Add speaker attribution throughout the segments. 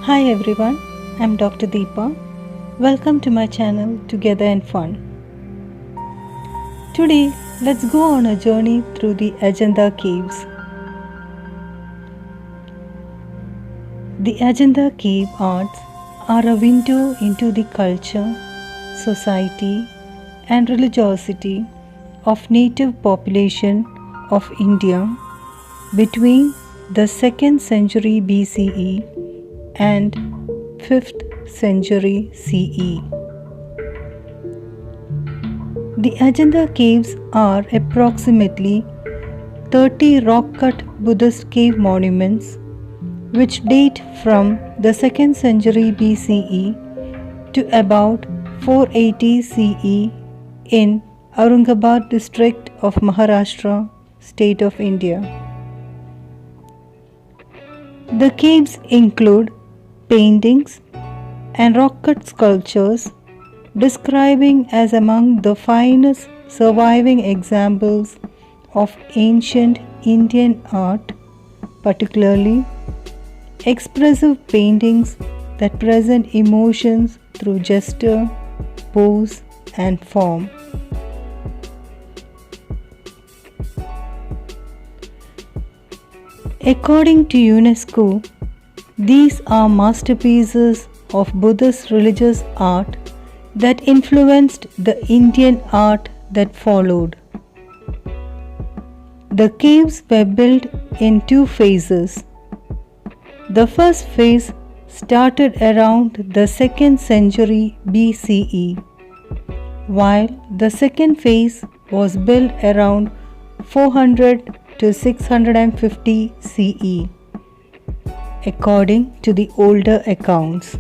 Speaker 1: Hi everyone, I'm Dr. Deepa. Welcome to my channel Together and Fun. Today, let's go on a journey through the Ajanta Caves. The Ajanta Cave Arts are a window into the culture, society, and religiosity of native population of India between the 2nd century BCE and 5th century CE. The Ajanta caves are approximately 30 rock-cut Buddhist cave monuments which date from the 2nd century BCE to about 480 CE in Aurangabad district of Maharashtra, state of India. The caves include paintings and rock-cut sculptures describing as among the finest surviving examples of ancient Indian art, particularly expressive paintings that present emotions through gesture, pose, and form. According to UNESCO, these are masterpieces of Buddhist religious art that influenced the Indian art that followed. The caves were built in two phases. The first phase started around the 2nd century BCE, while the second phase was built around 400 to 650 CE, according to the older accounts.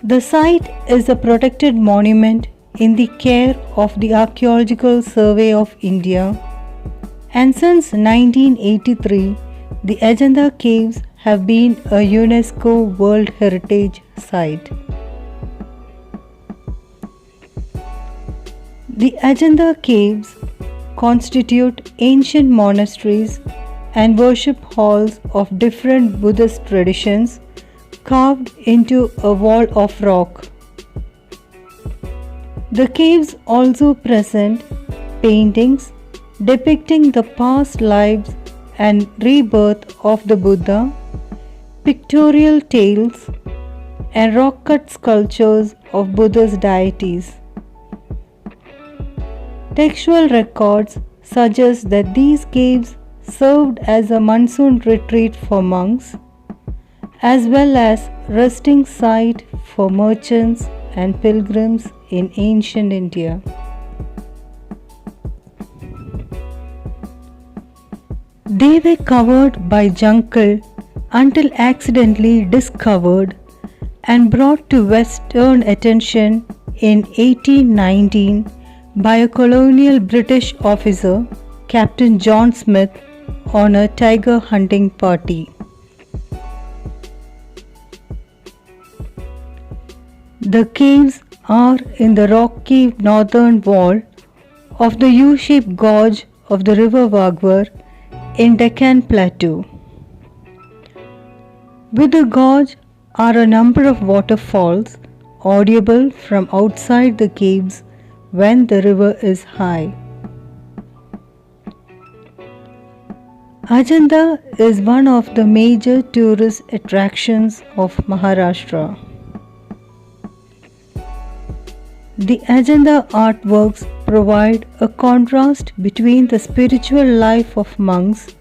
Speaker 1: The site is a protected monument in the care of the Archaeological Survey of India, and since 1983, the Ajanta Caves have been a UNESCO World Heritage Site. The Ajanta Caves constitute ancient monasteries and worship halls of different Buddhist traditions carved into a wall of rock. The caves also present paintings depicting the past lives and rebirth of the Buddha, pictorial tales, and rock-cut sculptures of Buddha's deities. Textual records suggest that these caves served as a monsoon retreat for monks, as well as resting site for merchants and pilgrims in ancient India. They were covered by jungle until accidentally discovered and brought to Western attention in 1819 by a colonial British officer, Captain John Smith, on a tiger hunting party. The caves are in the rocky northern wall of the U-shaped gorge of the river Vagwar in Deccan Plateau. With the gorge are a number of waterfalls audible from outside the caves when the river is high. Ajanta is one of the major tourist attractions of Maharashtra. The Ajanta artworks provide a contrast between the spiritual life of monks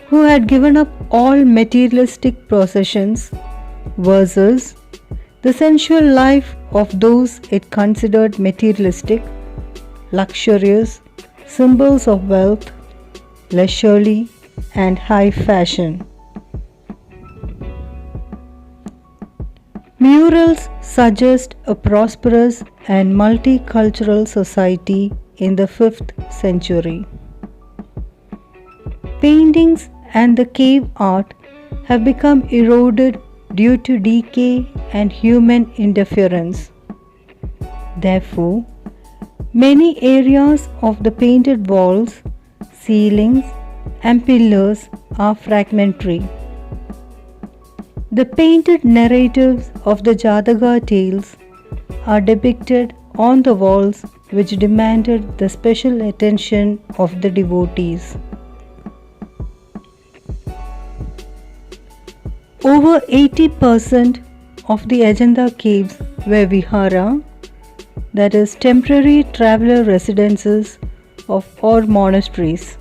Speaker 1: who had given up all materialistic possessions versus the sensual life of those it considered materialistic, luxurious, symbols of wealth, leisurely, and high fashion. Murals suggest a prosperous and multicultural society in the 5th century. Paintings and the cave art have become eroded due to decay and human interference. Therefore, many areas of the painted walls, ceilings, and pillars are fragmentary. The painted narratives of the Jataka tales are depicted on the walls, which demanded the special attention of the devotees. Over 80% of the Ajanta caves were vihara, that is, temporary traveler residences or monasteries.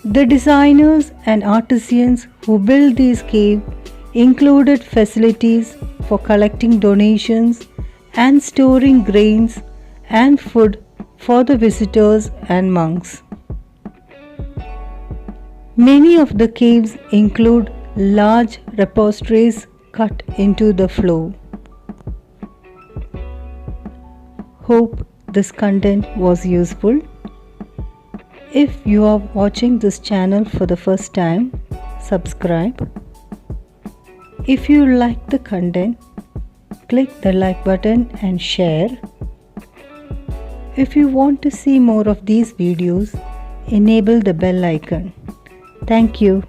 Speaker 1: The designers and artisans who built these caves included facilities for collecting donations and storing grains and food for the visitors and monks. Many of the caves include large repositories cut into the floor. Hope this content was useful. If you are watching this channel for the first time, subscribe. If you like the content, click the like button and share. If you want to see more of these videos, enable the bell icon. Thank you.